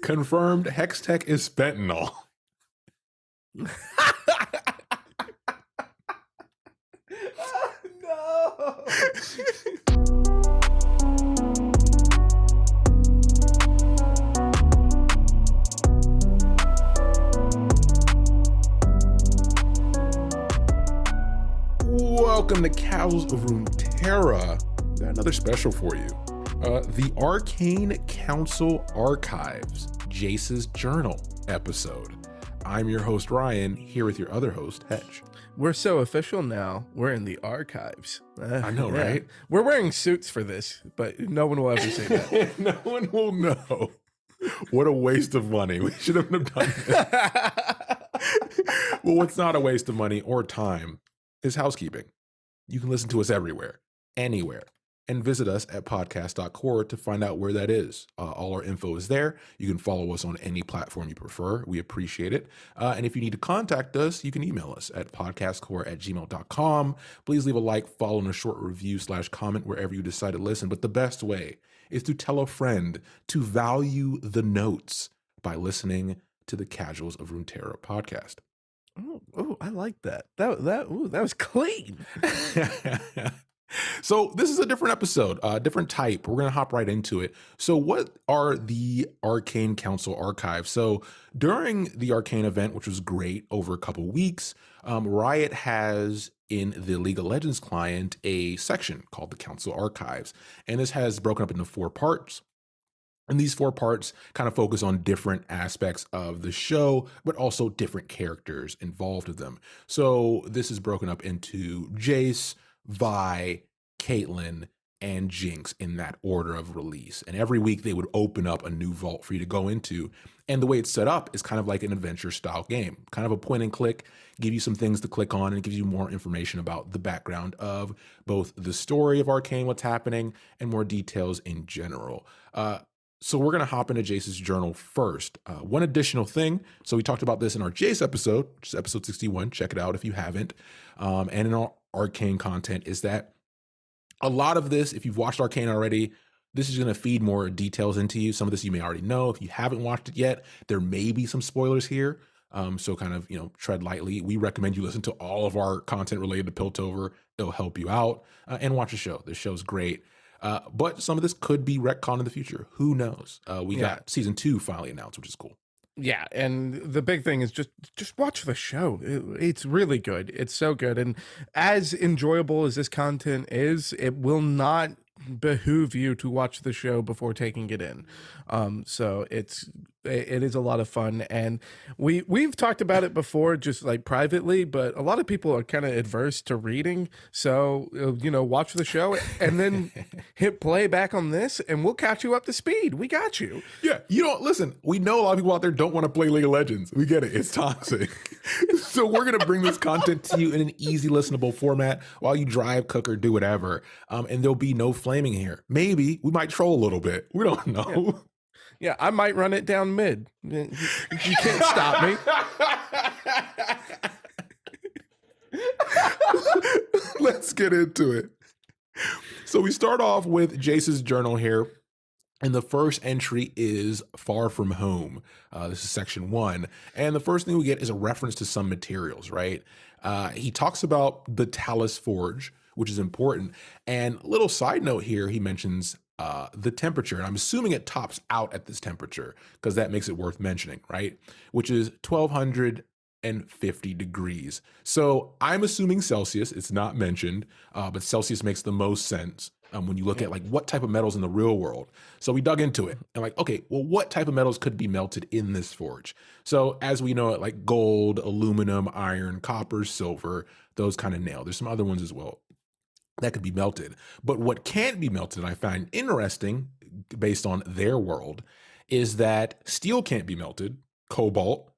Confirmed Hextech is fentanyl. No. Welcome to Castles of Runeterra. Got another special for you. The Arcane Council Archives, Jayce's Journal episode. I'm your host, Ryan, here with your other host, Hedge. We're so official now. We're in the archives. I know, right? We're wearing suits for this, but no one will ever say that. No one will know. What a waste of money. We shouldn't have done this. Well, what's not a waste of money or time is housekeeping. You can listen to us everywhere, anywhere, and visit us at podcast.core to find out where that is. All our info is there. You can follow us on any platform you prefer. We appreciate it. And if you need to contact us, you can email us at podcastcore@gmail.com. Please leave a like, follow, and a short review/comment wherever you decide to listen. But the best way is to tell a friend to value the notes by listening to the Casuals of Runeterra podcast. Oh, I like that. That was clean. So this is a different episode, different type. We're going to hop right into it. So what are the Arcane Council Archives? So during the Arcane event, which was great over a couple weeks, Riot has in the League of Legends client a section called the Council Archives. And this has broken up into 4 parts. And these 4 parts kind of focus on different aspects of the show, but also different characters involved with them. So this is broken up into Jace, Vi, Caitlyn, and Jinx in that order of release. And every week they would open up a new vault for you to go into. And the way it's set up is kind of like an adventure style game, kind of a point and click, give you some things to click on, and it gives you more information about the background of both the story of Arcane, what's happening, and more details in general. So we're going to hop into Jayce's journal first. One additional thing. So we talked about this in our Jayce episode, which is episode 61. Check it out if you haven't. And in our Arcane content is that a lot of this, if you've watched Arcane already, this is going to feed more details into you. Some of this you may already know. If you haven't watched it yet, there may be some spoilers here. So kind of, tread lightly. We recommend you listen to all of our content related to Piltover. It'll help you out and watch the show. This show's great. But some of this could be retcon in the future. Who knows? We got season 2 finally announced, which is cool. Yeah, and the big thing is just watch the show. It's really good. It's so good. And as enjoyable as this content is, it will not behoove you to watch the show before taking it in. So it is a lot of fun, and we've talked about it before, just like privately, but a lot of people are kind of adverse to reading. So watch the show and then hit play back on this, and we'll catch you up to speed. We got you. Yeah, listen. We know a lot of people out there don't want to play League of Legends. We get it. It's toxic. So we're gonna bring this content to you in an easy, listenable format while you drive, cook, or do whatever. And there'll be no flaming here. Maybe we might troll a little bit. We don't know. Yeah, I might run it down mid. You can't stop me. Let's get into it. So we start off with Jayce's journal here. And the first entry is Far From Home. This is section 1. And the first thing we get is a reference to some materials, right? He talks about the Talus Forge, which is important. And a little side note here, he mentions the temperature. And I'm assuming it tops out at this temperature because that makes it worth mentioning, right? Which is 1250 degrees. So I'm assuming Celsius. It's not mentioned, but Celsius makes the most sense when you look at like what type of metals in the real world. So we dug into it and like, okay, well, what type of metals could be melted in this forge? So as we know it, like gold, aluminum, iron, copper, silver, those kind of nail. There's some other ones as well that could be melted. But what can't be melted, I find interesting based on their world, is that steel can't be melted, cobalt,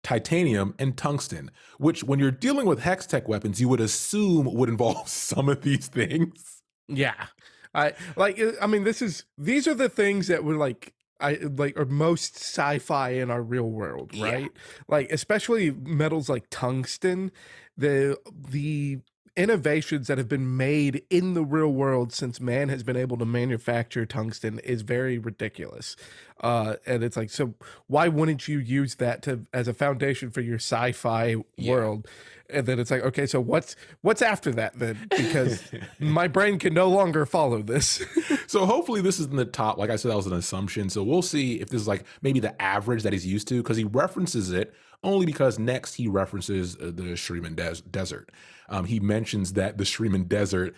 titanium, and tungsten, which when you're dealing with Hextech weapons, you would assume would involve some of these things. Yeah. These are the things that were are most sci-fi in our real world, right? Yeah. Like especially metals like tungsten, the innovations that have been made in the real world since man has been able to manufacture tungsten is very ridiculous. And it's like, so why wouldn't you use that to as a foundation for your sci-fi world? And then it's like, okay, so what's after that then? Because my brain can no longer follow this. So hopefully this is in the top. Like I said, that was an assumption. So we'll see if this is like maybe the average that he's used to, because he references it only because next he references the Shriman Desert. He mentions that the Shriman Desert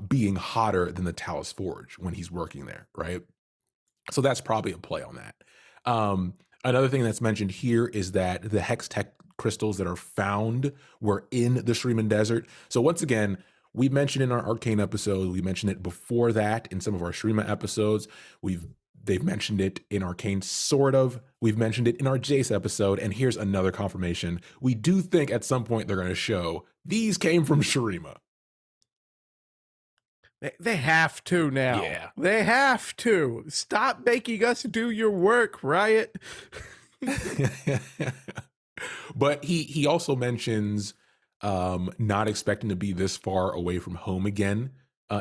being hotter than the Talus Forge when he's working there, right? So that's probably a play on that. Another thing that's mentioned here is that the Hextech crystals that are found were in the Shriman Desert. So once again, we mentioned in our Arcane episode, we mentioned it before that in some of our Shrima episodes. They've mentioned it in Arcane, sort of. We've mentioned it in our Jace episode, and here's another confirmation. We do think at some point they're going to show these came from Shurima. They have to now. Yeah. They have to. Stop making us do your work, Riot. But he also mentions not expecting to be this far away from home again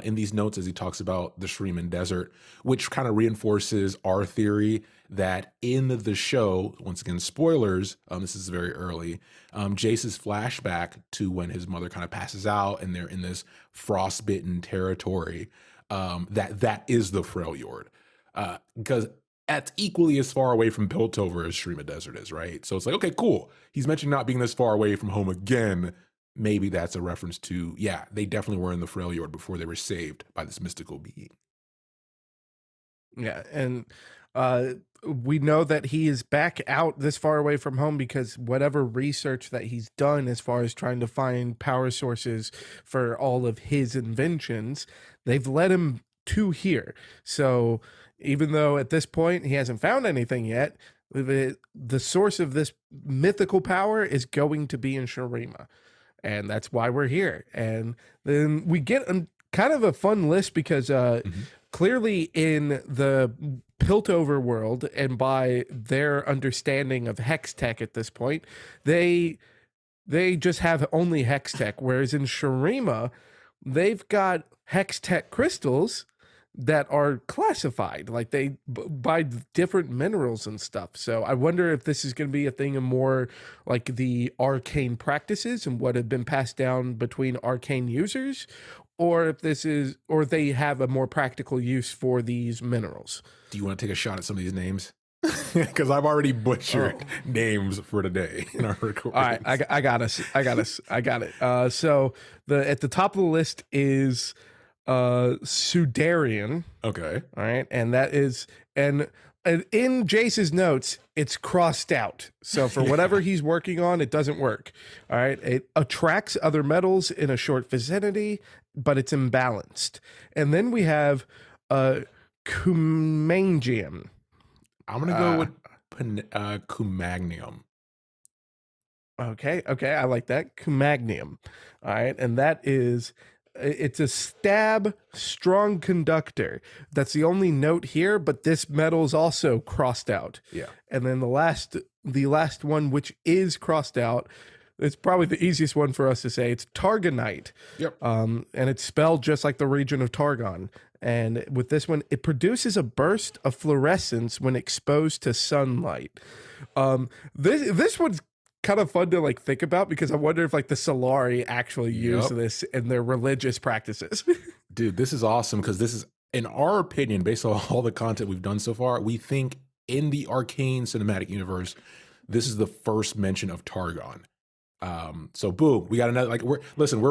in these notes as he talks about the Shriman Desert, which kind of reinforces our theory that in the show, once again, spoilers, this is very early, Jace's flashback to when his mother kind of passes out and they're in this frostbitten territory, that is the Freljord. Because that's equally as far away from Piltover as Shriman Desert is, right? So it's like, okay, cool. He's mentioning not being this far away from home again. Maybe that's a reference to, yeah, they definitely were in the Freljord before they were saved by this mystical being. Yeah, and we know that he is back out this far away from home because whatever research that he's done as far as trying to find power sources for all of his inventions, they've led him to here. So even though at this point he hasn't found anything yet, the source of this mythical power is going to be in Shurima. And that's why we're here. And then we get kind of a fun list because clearly in the Piltover world, and by their understanding of Hextech at this point, they just have only Hextech, whereas in Shurima, they've got Hextech crystals that are classified, like they by different minerals and stuff. So I wonder if this is going to be a thing of more like the arcane practices and what have been passed down between arcane users, or if this is, or they have a more practical use for these minerals. Do you want to take a shot at some of these names? Because I've already butchered names for today in our recording. All right, I got it. So at the top of the list is Sudarian. Okay. All right. And that is, and in Jace's notes, it's crossed out. So for whatever he's working on, it doesn't work. All right. It attracts other metals in a short vicinity, but it's imbalanced. And then we have Cumangium. I'm going to go with Cumagnium. Okay. I like that. Cumagnium. All right. And that is, it's a stab strong conductor. That's the only note here, but this metal is also crossed out. Yeah. And then the last one, which is crossed out, it's probably the easiest one for us to say. It's Targonite. Yep. And it's spelled just like the region of Targon. And with this one, it produces a burst of fluorescence when exposed to sunlight. This one's kind of fun to like think about because I wonder if like the Solari actually use this in their religious practices. Dude, this is awesome because this is, in our opinion, based on all the content we've done so far, we think in the Arcane cinematic universe, this is the first mention of Targon. So boom, we got another, like, we're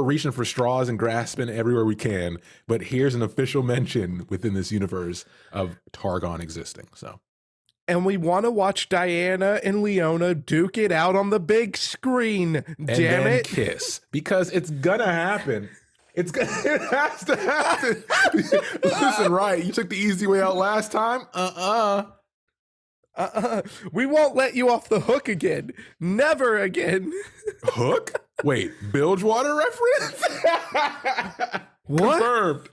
reaching for straws and grasping everywhere we can, but here's an official mention within this universe of Targon existing. So. And we want to watch Diana and Leona duke it out on the big screen. Damn it. Kiss. Because it's gonna happen. It has to happen. Listen, right. You took the easy way out last time. We won't let you off the hook again. Never again. Hook? Wait, Bilgewater reference? What?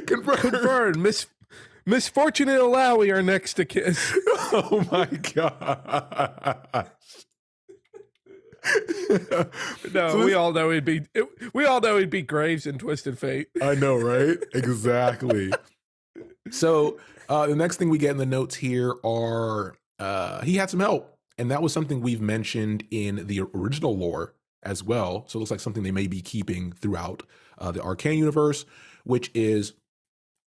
Confirmed. Misfortune and Alawi are next to kiss. Oh my god. No, So this, we all know he'd be Graves in Twisted Fate. I know, right? Exactly. So the next thing we get in the notes here are he had some help, and that was something we've mentioned in the original lore as well. So it looks like something they may be keeping throughout the Arcane universe, which is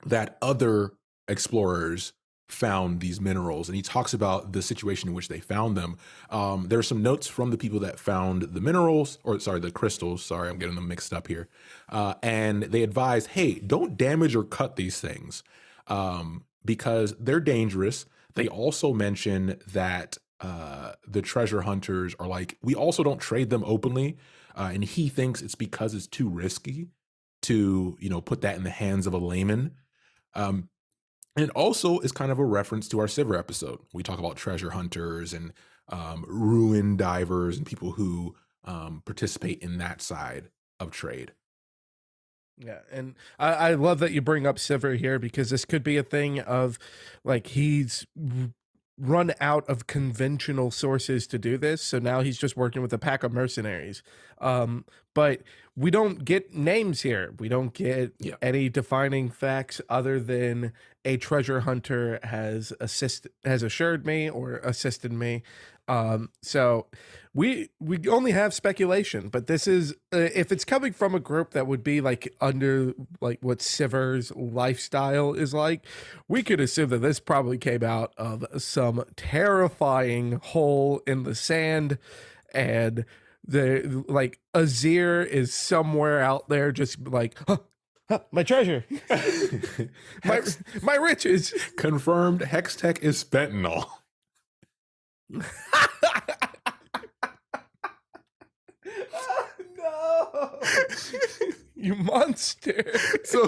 that other explorers found these minerals, and he talks about the situation in which they found them. There are some notes from the people that found the minerals, or sorry, the crystals. Sorry, I'm getting them mixed up here. And they advised, hey, don't damage or cut these things because they're dangerous. They also mention that the treasure hunters are like, we also don't trade them openly. And he thinks it's because it's too risky to, put that in the hands of a layman. And it also is kind of a reference to our Sivir episode. We talk about treasure hunters and ruin divers and people who participate in that side of trade. Yeah, and I love that you bring up Sivir here because this could be a thing of like he's run out of conventional sources to do this, so now he's just working with a pack of mercenaries. But we don't get names here. We don't get any defining facts other than a treasure hunter has assured me or assisted me. So we only have speculation, but this is if it's coming from a group that would be like under like what Sivir's lifestyle is like, we could assume that this probably came out of some terrifying hole in the sand, and the like Azir is somewhere out there just like my treasure, my riches. Confirmed, Hextech is fentanyl. No, you monster. So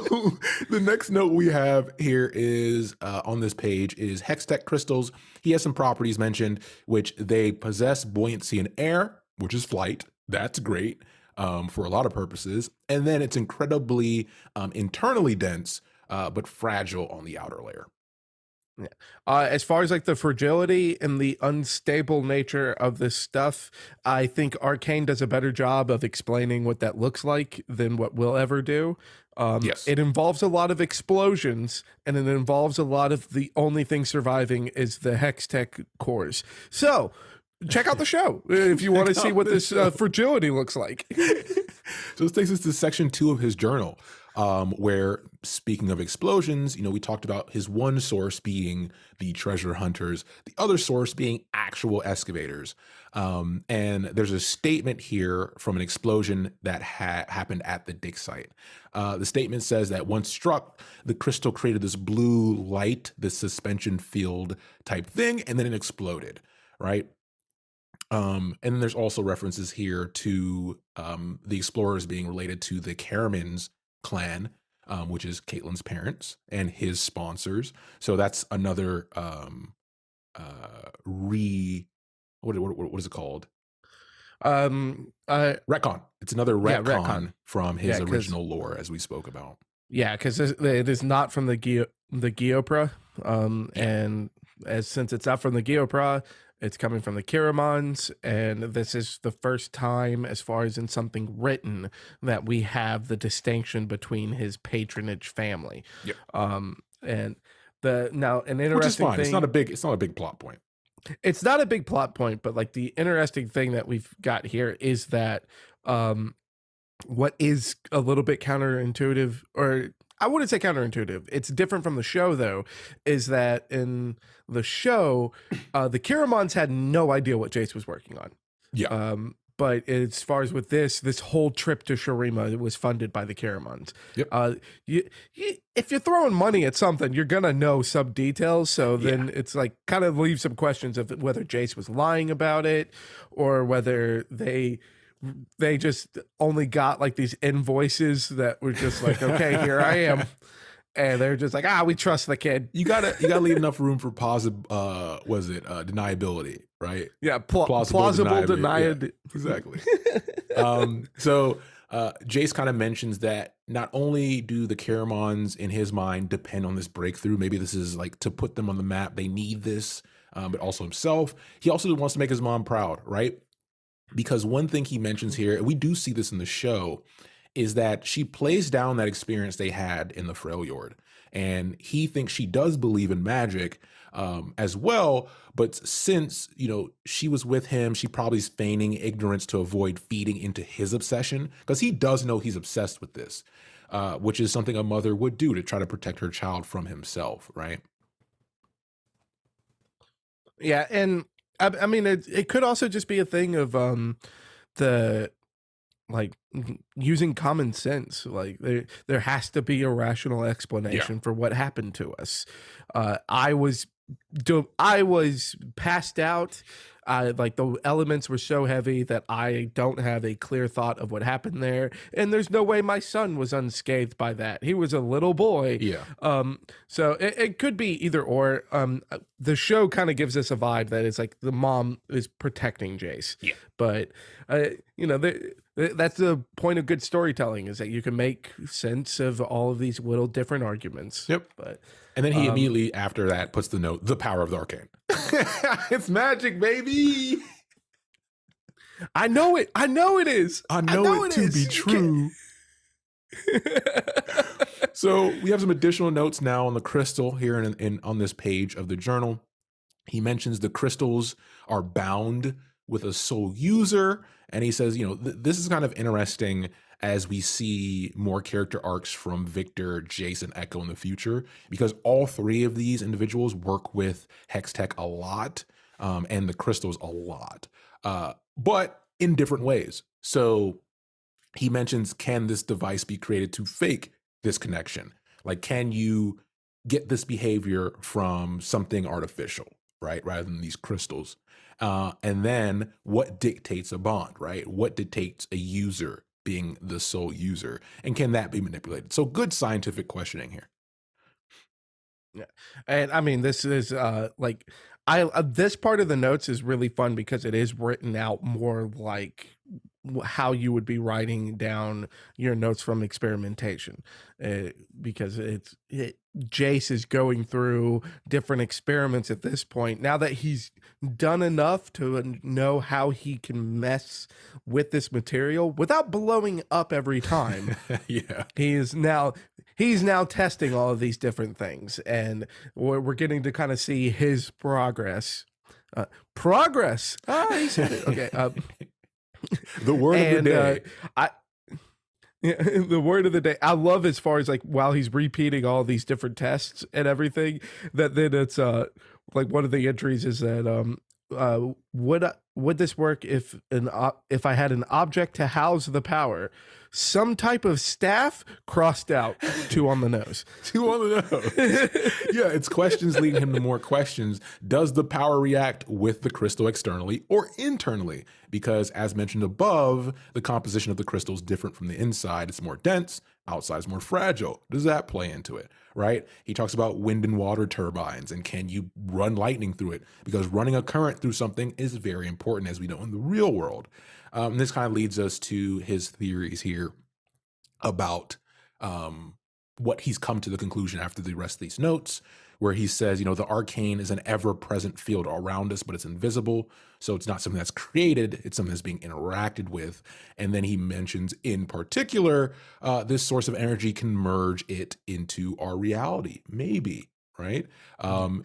the next note we have here is on this page is Hextech Crystals. He has some properties mentioned, which they possess buoyancy in air, which is flight. That's great for a lot of purposes. And then it's incredibly internally dense, but fragile on the outer layer. Yeah. As far as like the fragility and the unstable nature of this stuff, I think Arcane does a better job of explaining what that looks like than what we'll ever do. Yes. It involves a lot of explosions, and it involves a lot of the only thing surviving is the Hextech cores. So check out the show if you want to see what this fragility looks like. So this takes us to section 2 of his journal, where, speaking of explosions, we talked about his one source being the treasure hunters, the other source being actual excavators. And there's a statement here from an explosion that happened at the dig site. The statement says that once struck, the crystal created this blue light, this suspension field type thing, and then it exploded, right? And then there's also references here to the explorers being related to the Caramans clan, which is Caitlyn's parents and his sponsors. So that's another what is it called? Retcon. It's another retcon from his original lore, as we spoke about. Yeah, because it is not from the Geopra, and since it's not from the Geopra, it's coming from the Kiramans, and this is the first time, as far as in something written, that we have the distinction between his patronage family. Yep. And an interesting Which is fine. thing. It's not a big plot point. It's not a big plot point, but like the interesting thing that we've got here is that what is a little bit counterintuitive, or I wouldn't say counterintuitive, it's different from the show though, is that in the show, the Kiramans had no idea what Jace was working on. Yeah. But as far as with this whole trip to Shurima was funded by the Kiramans. Yep. If you're throwing money at something, you're gonna know some details. So then it's like kind of leaves some questions of whether Jace was lying about it, or whether they just only got like these invoices that were just like, okay, here I am. And they're just like, we trust the kid. You gotta leave enough room for deniability, right? Yeah, plausible deniability. Yeah, exactly. So Jace kind of mentions that not only do the Caramans, in his mind, depend on this breakthrough, maybe this is like to put them on the map, they need this, but also himself. He also wants to make his mom proud, right? because one thing he mentions here, and we do see this in the show, is that she plays down that experience they had in the Freljord. And he thinks she does believe in magic as well. But since, she was with him, she probably is feigning ignorance to avoid feeding into his obsession, because he does know he's obsessed with this, which is something a mother would do to try to protect her child from himself, right? Yeah, and I mean, it could also just be a thing of the like using common sense. Like there has to be a rational explanation for what happened to us. I was passed out. Like the elements were so heavy that I don't have a clear thought of what happened there, and there's no way my son was unscathed by that. He was a little boy. Yeah. So it could be either or. The show kind of gives us a vibe that it's like the mom is protecting Jayce. Yeah. But that's the point of good storytelling, is that you can make sense of all of these little different arguments. Yep. But and then he immediately after that puts the note, the power of the arcane. It's magic, baby. I know it. I know it is. I know it to be true. So we have some additional notes now on the crystal here in on this page of the journal. He mentions the crystals are bound with a soul user, and he says, this is kind of interesting as we see more character arcs from Victor, Jayce, and Echo in the future, because all three of these individuals work with Hextech a lot, and the crystals a lot, but in different ways. So he mentions, can this device be created to fake this connection? Like, can you get this behavior from something artificial, right? Rather than these crystals. And then what dictates a bond, right? What dictates a user being the sole user? And can that be manipulated? So good scientific questioning here. Yeah. And I mean, this is this part of the notes is really fun because it is written out more like how you would be writing down your notes from experimentation, because Jayce is going through different experiments at this point. Now that he's done enough to know how he can mess with this material without blowing up every time. Yeah. He's now testing all of these different things, and we're getting to kind of see his progress. Progress. He said it. Okay. The word of the day. The word of the day. I love, as far as like while he's repeating all these different tests and everything, that then it's like one of the entries is that would this work if I had an object to house the power? Some type of staff, crossed out, 2 on the nose. 2 on the nose. Yeah, it's questions leading him to more questions. Does the power react with the crystal externally or internally? Because as mentioned above, the composition of the crystal is different from the inside. It's more dense, outside is more fragile. Does that play into it, right? He talks about wind and water turbines, and can you run lightning through it? Because running a current through something is very important, as we know in the real world. And this kind of leads us to his theories here about what he's come to the conclusion after the rest of these notes, where he says, the arcane is an ever-present field around us, but it's invisible. So it's not something that's created, it's something that's being interacted with. And then he mentions, in particular, this source of energy can merge it into our reality, maybe, right?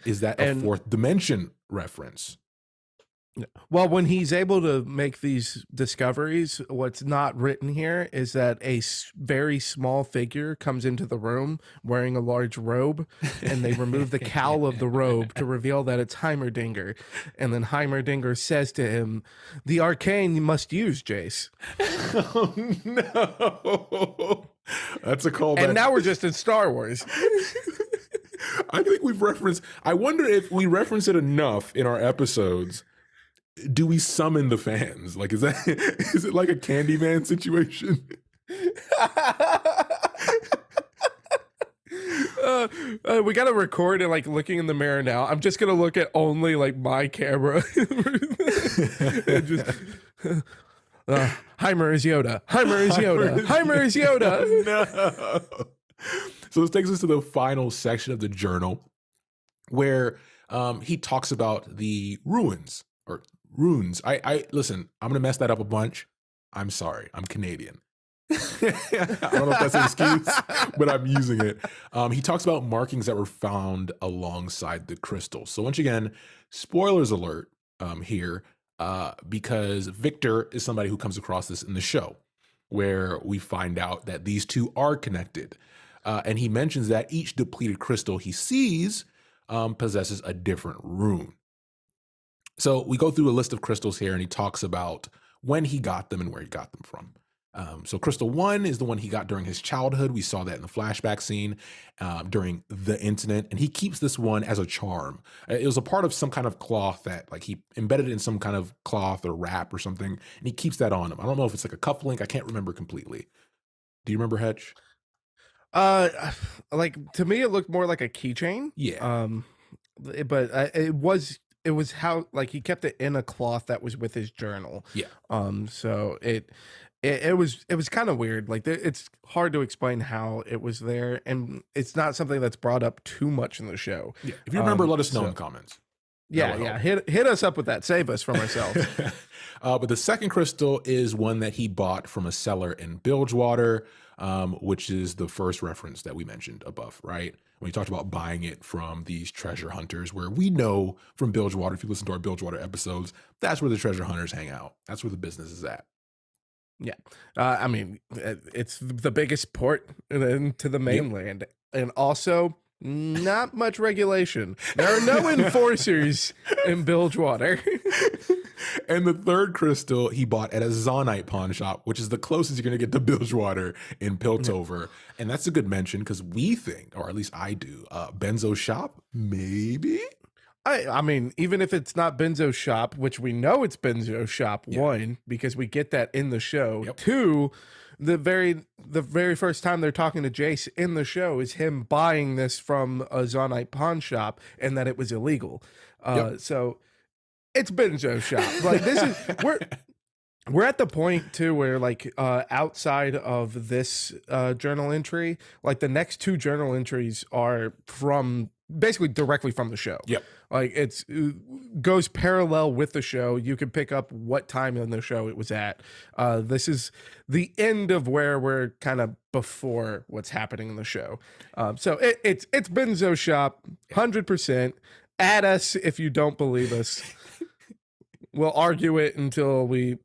Is that a fourth dimension reference? Well, when he's able to make these discoveries, what's not written here is that a very small figure comes into the room wearing a large robe, and they remove the cowl of the robe to reveal that it's Heimerdinger. And then Heimerdinger says to him, "The arcane you must use, Jayce." Oh, no. That's a callback. And now we're just in Star Wars. I think I wonder if we reference it enough in our episodes. Do we summon the fans? Like, is it like a Candyman situation? We gotta record and like looking in the mirror now. I'm just gonna look at only like my camera. And just Heimer is Yoda. Heimer is Yoda. Heimer is Yoda. No. So this takes us to the final section of the journal, where he talks about the ruins, or Runes. I listen, I'm gonna mess that up a bunch. I'm sorry. I'm Canadian. I don't know if that's an excuse, but I'm using it. He talks about markings that were found alongside the crystals. So once again, spoilers alert here, because Victor is somebody who comes across this in the show, where we find out that these two are connected. And he mentions that each depleted crystal he sees possesses a different rune. So we go through a list of crystals here, and he talks about when he got them and where he got them from. So crystal 1 is the one he got during his childhood. We saw that in the flashback scene during the incident, and he keeps this one as a charm. It was a part of some kind of cloth that, like, he embedded it in some kind of cloth or wrap or something, and he keeps that on him. I don't know if it's like a cufflink. I can't remember completely. Do you remember, Hedge? Like, to me, it looked more like a keychain. Yeah. But it was how, like, he kept it in a cloth that was with his journal. Yeah. So it was kind of weird. Like, it's hard to explain how it was there, and it's not something that's brought up too much in the show. Yeah. If you remember, let us know in the comments. Yeah. Hit us up with that. Save us from ourselves. But the second crystal is one that he bought from a seller in Bilgewater, which is the first reference that we mentioned above, right? When he talked about buying it from these treasure hunters, where we know from Bilgewater, if you listen to our Bilgewater episodes, that's where the treasure hunters hang out. That's where the business is at. Yeah. I mean, it's the biggest port into the mainland. Yep. And also, not much regulation. There are no enforcers in Bilgewater. And the third crystal he bought at a Zonite pawn shop, which is the closest you're going to get to Bilgewater in Piltover. Yeah. And that's a good mention because we think, or at least I do, Benzo's shop, maybe? I mean, even if it's not Benzo's shop, which we know it's Benzo's shop, yeah. 1, because we get that in the show. Yep. 2, the very first time they're talking to Jace in the show is him buying this from a Zonite pawn shop, and that it was illegal. Yep. So it's Benzo's shop. Like, this is we're at the point too where, like, outside of this journal entry, like, the next 2 journal entries are from basically directly from the show. Yep. Like, it goes parallel with the show. You can pick up what time in the show it was at. This is the end of where we're kind of before what's happening in the show. So it's Benzo's shop, 100%. Add us if you don't believe us. We'll argue it until we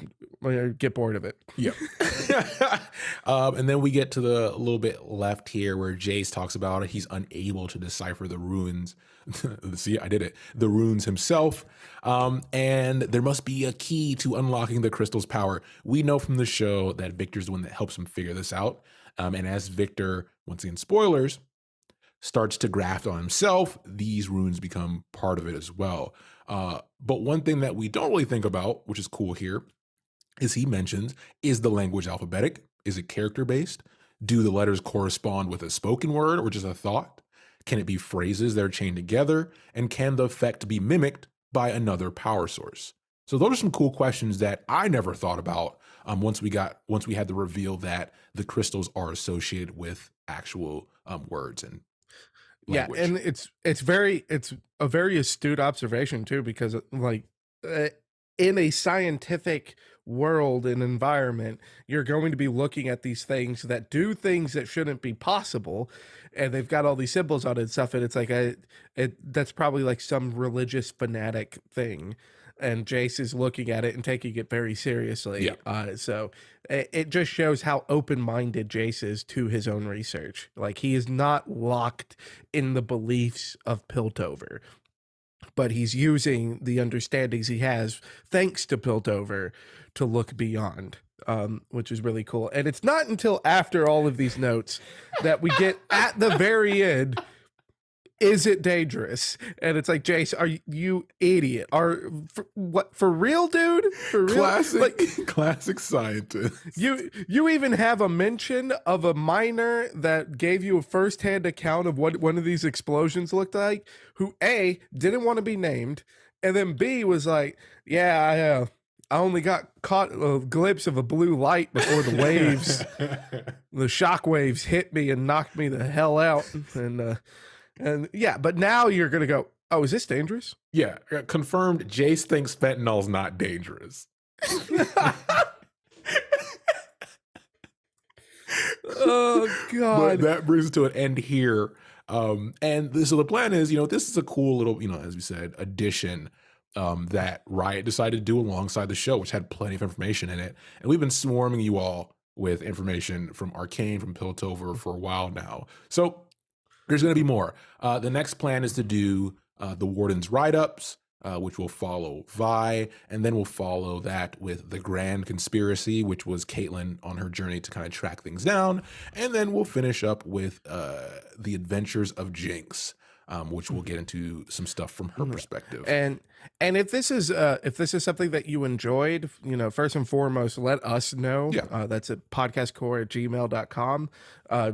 get bored of it. Yep. And then we get to the little bit left here where Jace talks about it. He's unable to decipher the runes. See, I did it. The runes himself. And there must be a key to unlocking the crystal's power. We know from the show that Victor's the one that helps him figure this out. And as Victor, once again, spoilers, starts to graft on himself, these runes become part of it as well. But one thing that we don't really think about, which is cool here, is he mentions, is the language alphabetic? Is it character-based? Do the letters correspond with a spoken word or just a thought? Can it be phrases that are chained together? And can the effect be mimicked by another power source? So those are some cool questions that I never thought about once we had the reveal that the crystals are associated with actual words and language. Yeah, and it's a very astute observation too, because, like, in a scientific world and environment, you're going to be looking at these things that do things that shouldn't be possible, and they've got all these symbols on it and stuff, and it's like that's probably like some religious fanatic thing, and Jace is looking at it and taking it very seriously. Yeah. So it just shows how open-minded Jace is to his own research. Like, he is not locked in the beliefs of Piltover, but he's using the understandings he has thanks to Piltover to look beyond, which is really cool. And it's not until after all of these notes that we get at the very end, is it dangerous? And it's like, Jace, are you idiot? For real, dude? For real? Classic scientist. You even have a mention of a miner that gave you a firsthand account of what one of these explosions looked like, who A, didn't want to be named, and then B, was like, yeah, I only got caught a glimpse of a blue light before the waves, the shock waves hit me and knocked me the hell out. And yeah, but now you're going to go, Oh, is this dangerous? Yeah, confirmed. Jace thinks fentanyl's not dangerous. Oh But God. that brings it to an end here. So the plan is, this is a cool little, as we said, addition that Riot decided to do alongside the show, which had plenty of information in it. And we've been swarming you all with information from Arcane, from Piltover for a while now. So there's going to be more. The next plan is to do the Warden's write-ups, which will follow Vi, and then we'll follow that with the Grand Conspiracy, which was Caitlyn on her journey to kind of track things down, and then we'll finish up with the Adventures of Jinx, which we'll get into some stuff from her perspective. And if this is something that you enjoyed, first and foremost, let us know. Yeah. That's at podcastcore@gmail.com,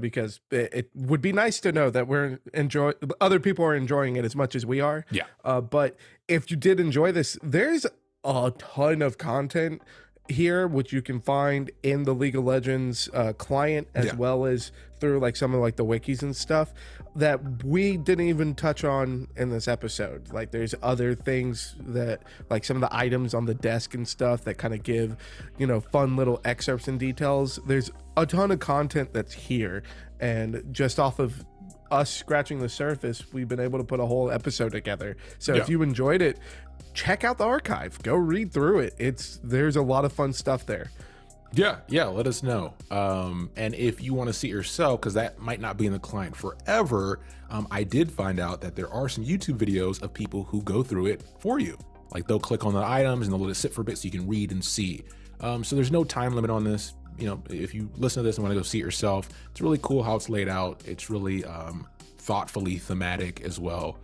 because it would be nice to know that other people are enjoying it as much as we are. Yeah. But if you did enjoy this, there's a ton of content here, which you can find in the League of Legends client, as well as through like some of like the wikis and stuff that we didn't even touch on in this episode. Like there's other things that, like some of the items on the desk and stuff that kind of give, fun little excerpts and details. There's a ton of content that's here, and just off of us scratching the surface, we've been able to put a whole episode together. So if you enjoyed it, check out the archive, go read through it. There's a lot of fun stuff there. Yeah, let us know. And if you want to see it yourself, because that might not be in the client forever, I did find out that there are some YouTube videos of people who go through it for you. Like they'll click on the items and they'll let it sit for a bit so you can read and see. So there's no time limit on this. If you listen to this and want to go see it yourself, it's really cool how it's laid out. It's really thoughtfully thematic as well.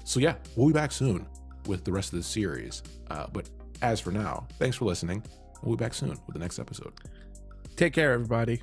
So yeah, we'll be back soon with the rest of the series. But as for now, thanks for listening. We'll be back soon with the next episode. Take care, everybody.